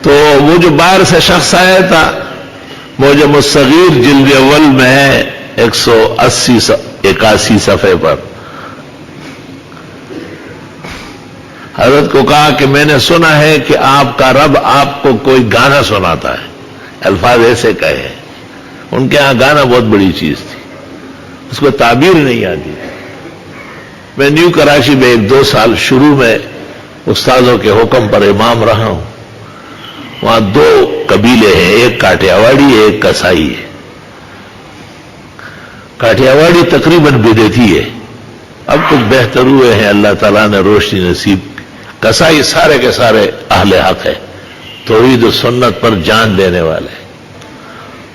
تو وہ جو باہر سے شخص آیا تھا موجم الصغیر جلد اول میں ہے 181 صفحے پر، حضرت کو کہا کہ میں نے سنا ہے کہ آپ کا رب آپ کو کوئی گانا سناتا ہے، الفاظ ایسے کہے ہیں۔ ان کے ہاں گانا بہت بڑی چیز تھی، اس کو تعبیر نہیں آتی تھی۔ میں نیو کراچی میں 1-2 سال شروع میں استاذوں کے حکم پر امام رہا ہوں، وہاں 2 قبیلے ہیں، ایک کاٹیاواڑی ہے، ایک کسائی ہے۔ کاٹیاواڑی تقریباً بدعتی ہے، اب کچھ بہتر ہوئے ہیں، اللہ تعالیٰ نے روشنی نصیب۔ کسائی سارے کے سارے اہل حق ہے، توحید و سنت پر جان دینے والے۔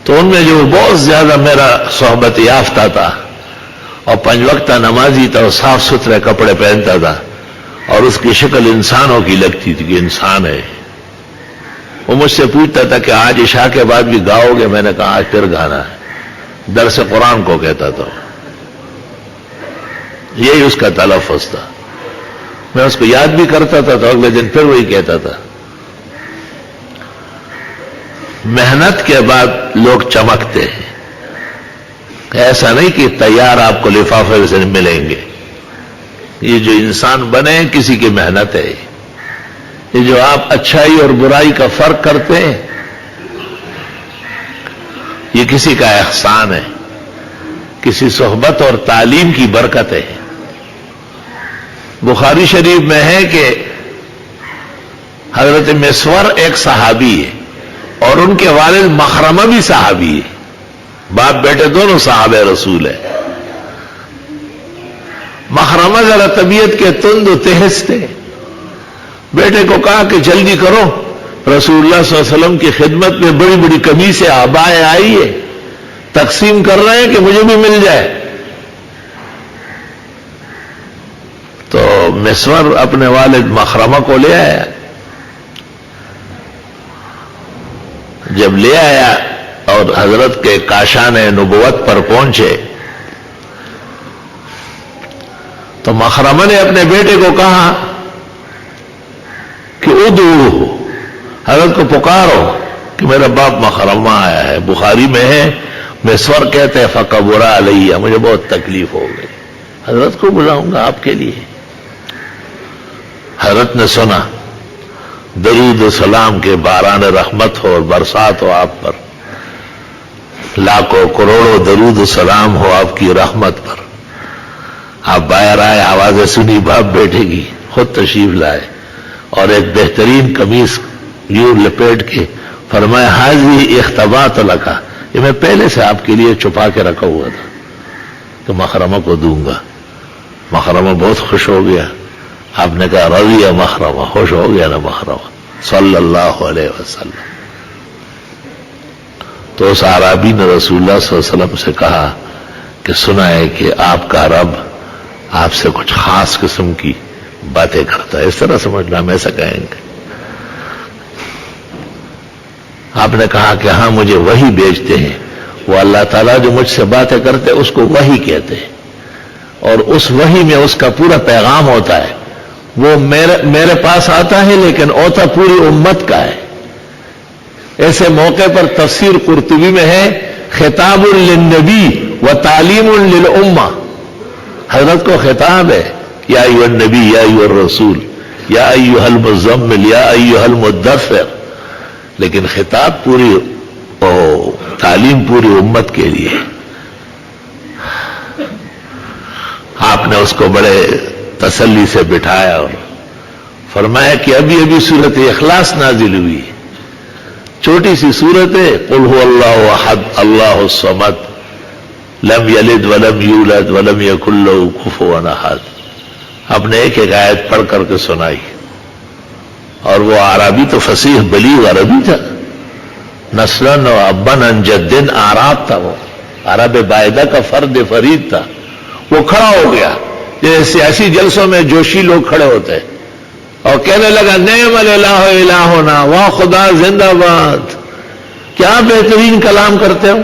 تو ان میں جو بہت زیادہ میرا صحبت یافتہ تھا اور 5 وقتہ نمازی تھا اور صاف ستھرے کپڑے پہنتا تھا اور اس کی شکل انسانوں کی لگتی تھی کہ انسان ہے، وہ مجھ سے پوچھتا تھا کہ آج عشاء کے بعد بھی گاؤ گے؟ میں نے کہا آج پھر گانا ہے، درس قرآن کو کہتا تھا، یہی اس کا تلفظ تھا۔ میں اس کو یاد بھی کرتا تھا تو اگلے دن پھر وہی کہتا تھا۔ محنت کے بعد لوگ چمکتے ہیں، ایسا نہیں کہ تیار آپ کو لفافے سے ملیں گے۔ یہ جو انسان بنے کسی کی محنت ہے، یہ جو آپ اچھائی اور برائی کا فرق کرتے ہیں یہ کسی کا احسان ہے، کسی صحبت اور تعلیم کی برکت ہے۔ بخاری شریف میں ہے کہ حضرت مسور ایک صحابی ہے اور ان کے والد مخرمہ بھی صحابی ہے، باپ بیٹے دونوں صحابہ رسول ہیں۔ مخرمہ ذرا طبیعت کے تند و تیز تھے، بیٹے کو کہا کہ جلدی کرو، رسول اللہ صلی اللہ علیہ وسلم کی خدمت میں بڑی بڑی قمیصیں عبائیں آئی ہے، تقسیم کر رہے ہیں کہ مجھے بھی مل جائے۔ تو مسور اپنے والد مخرمہ کو لے آیا، جب لے آیا اور حضرت کے کاشان نبوت پر پہنچے تو مخرمہ نے اپنے بیٹے کو کہا کہ ادعوہ، حضرت کو پکارو کہ میرا باپ مخرمہ آیا ہے۔ بخاری میں ہے مسور کہتے ہیں فکبر علیہ، مجھے بہت تکلیف ہو گئی، حضرت کو بلاؤں گا آپ کے لیے۔ حضرت نے سنا، درود و سلام کے باران رحمت ہو اور برسات ہو آپ پر، لاکھوں کروڑوں درود و سلام ہو آپ کی رحمت پر۔ آپ باہر آئے، آوازیں سنی باپ بیٹے کی، خود تشریف لائے اور ایک بہترین قمیص یوں لپیٹ کے فرمایا حاضی اختبات لکا، یہ میں پہلے سے آپ کے لیے چھپا کے رکھا ہوا تھا کہ مخرمہ کو دوں گا۔ مخرمہ بہت خوش ہو گیا، آپ نے کہا رضی مخرمہ، خوش ہو گیا نا مخرمہ صلی اللہ علیہ وسلم۔ تو اس اعرابی نے رسول اللہ صلی اللہ علیہ وسلم سے کہا کہ سنا ہے کہ آپ کا رب آپ سے کچھ خاص قسم کی باتیں کرتا ہے، اس طرح سمجھنا، ہم ایسا کہیں گے۔ آپ نے کہا کہ ہاں مجھے وحی بھیجتے ہیں، وہ اللہ تعالیٰ جو مجھ سے باتیں کرتے اس کو وحی کہتے ہیں، اور اس وحی میں اس کا پورا پیغام ہوتا ہے، وہ میرے پاس آتا ہے لیکن ہوتا پوری امت کا ہے۔ ایسے موقع پر تفسیر قرطبی میں ہے خطاب للنبی و تعلیم للامہ، حضرت کو خطاب ہے یا ایھا النبی یا ایھا الرسول یا ایھا المزمل یا ایھا المدثر، لیکن خطاب پوری تعلیم پوری امت کے لیے۔ آپ نے اس کو بڑے تسلی سے بٹھایا اور فرمایا کہ ابھی ابھی سورت اخلاص نازل ہوئی، چھوٹی سی سورت ہے، قل هو اللہ احد اللہ الصمد لم یلد ولم یولد ولم یکن لہ کفوا احد۔ آپ نے ایک ایک آیت پڑھ کر کے سنائی، اور وہ عربی تو فصیح بلیغ عربی تھا، نسلاً و اباً عن جد اعراب تھا، وہ عرب باعدہ کا فرد فرید تھا۔ وہ کھڑا ہو گیا جیسے سیاسی جلسوں میں جوشی لوگ کھڑے ہوتے اور کہنے لگا نعم الالہ الہنا، واہ خدا زندہ باد، کیا بہترین کلام کرتے ہو۔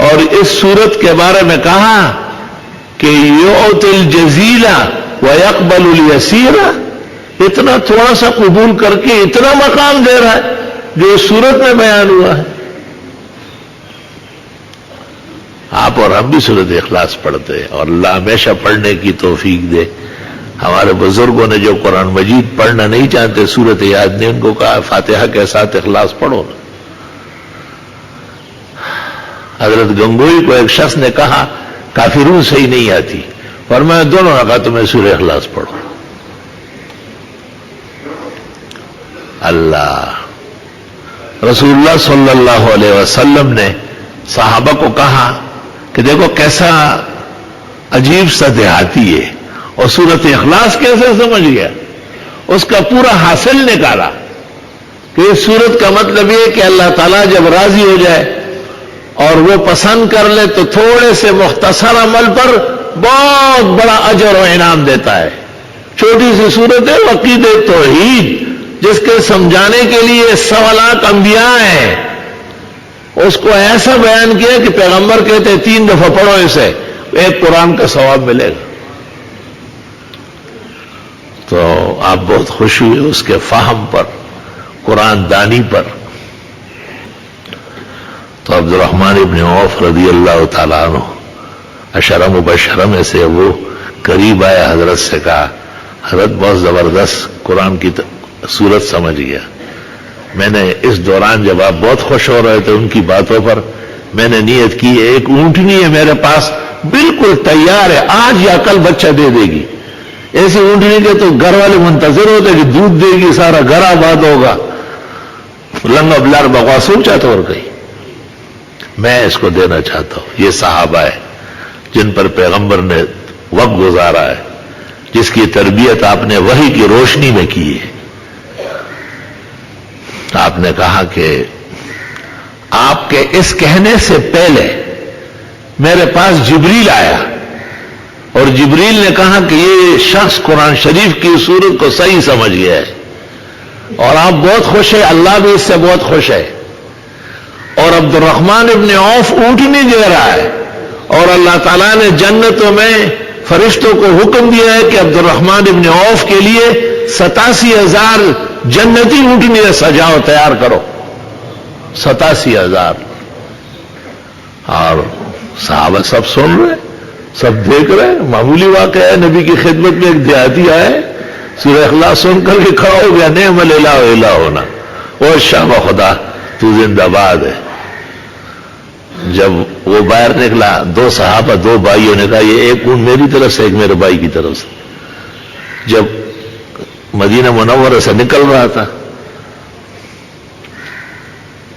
اور اس صورت کے بارے میں کہا کہ یعطی الجزیل ویقبل الیسیر، اتنا تھوڑا سا قبول کر کے اتنا مقام دے رہا ہے جو اس صورت میں بیان ہوا ہے. آپ اور ہم بھی سورۃ اخلاص پڑھتے ہیں اور اللہ ہمیشہ پڑھنے کی توفیق دے. ہمارے بزرگوں نے جو قرآن مجید پڑھنا نہیں چاہتے سورت یاد نے ان کو کہا فاتحہ کے ساتھ اخلاص پڑھو نا. حضرت گنگوئی کو ایک شخص نے کہا کافرون صحیح نہیں آتی، فرمایا دونوں رکعتوں میں سورہ اخلاص پڑھو. اللہ رسول اللہ صلی اللہ علیہ وسلم نے صحابہ کو کہا کہ دیکھو کیسا عجیب سا دیہاتی ہے اور سورت اخلاص کیسے سمجھ گیا. اس کا پورا حاصل نکالا کہ اس سورت کا مطلب یہ کہ اللہ تعالیٰ جب راضی ہو جائے اور وہ پسند کر لے تو تھوڑے سے مختصر عمل پر بہت بڑا اجر و انعام دیتا ہے. چھوٹی سی سورت ہے عقید توحید جس کے سمجھانے کے لیے 100 لاکھ انبیاء ہیں. اس کو ایسا بیان کیا کہ پیغمبر کہتے 3 دفعہ پڑھو اسے، ایک قرآن کا ثواب ملے گا. تو آپ بہت خوش ہوئے اس کے فہم پر، قرآن دانی پر. تو عبد الرحمن ابن عوف رضی اللہ تعالیٰ عنہ عشرہ مبشرہ میں سے وہ قریب آئے، حضرت سے کہا حضرت بہت زبردست قرآن کی صورت سمجھ گیا. میں نے اس دوران جب آپ بہت خوش ہو رہے تھے ان کی باتوں پر، میں نے نیت کی ایک اونٹنی ہے میرے پاس بالکل تیار ہے، آج یا کل بچہ دے دے گی. ایسی اونٹنی کے تو گھر والے منتظر ہوتے کہ دودھ دے گی، سارا گھر آباد ہوگا. لنگا بلار بغوا سوچا تو اور کہیں میں اس کو دینا چاہتا ہوں. یہ صحابہ ہے جن پر پیغمبر نے وقت گزارا ہے، جس کی تربیت آپ نے وحی کی روشنی میں کی ہے. آپ نے کہا کہ آپ کے اس کہنے سے پہلے میرے پاس جبریل آیا اور جبریل نے کہا کہ یہ شخص قرآن شریف کی صورت کو صحیح سمجھ گیا ہے اور آپ بہت خوش ہیں، اللہ بھی اس سے بہت خوش ہے. اور عبد الرحمن ابن عوف اونٹنی دے رہا ہے اور اللہ تعالیٰ نے جنتوں میں فرشتوں کو حکم دیا ہے کہ عبد الرحمن ابن عوف کے لیے 87,000 جنتی اونٹنی سجاؤ، تیار کرو. 87,000. اور صحابہ سب سن رہے، سب دیکھ رہے. معمولی واقعہ ہے، نبی کی خدمت میں ایک دیہاتی آئے، سورہ اخلاص سن کر کے کھڑا ہو گیا، نعم الالہ الہ ہونا، اور شاہ خدا تو زندہ باد ہے. جب وہ باہر نکلا 2 صحابہ 2 بھائیوں نے کہا یہ ایک اونٹ میری طرف سے ایک میرے بھائی کی طرف سے. جب مدینہ منورہ سے نکل رہا تھا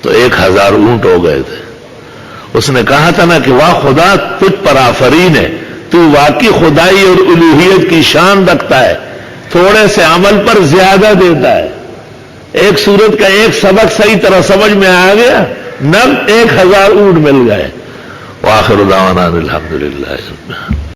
تو 1000 اونٹ ہو گئے تھے. اس نے کہا تھا نا کہ واہ خدا تجھ پر آفرین ہے، تو واقعی خدائی اور الوہیت کی شان رکھتا ہے، تھوڑے سے عمل پر زیادہ دیتا ہے. ایک سورت کا ایک سبق صحیح طرح سمجھ میں آ گیا، نب 1000 اونٹ مل گئے. وآخر دعوانا الحمدللہ.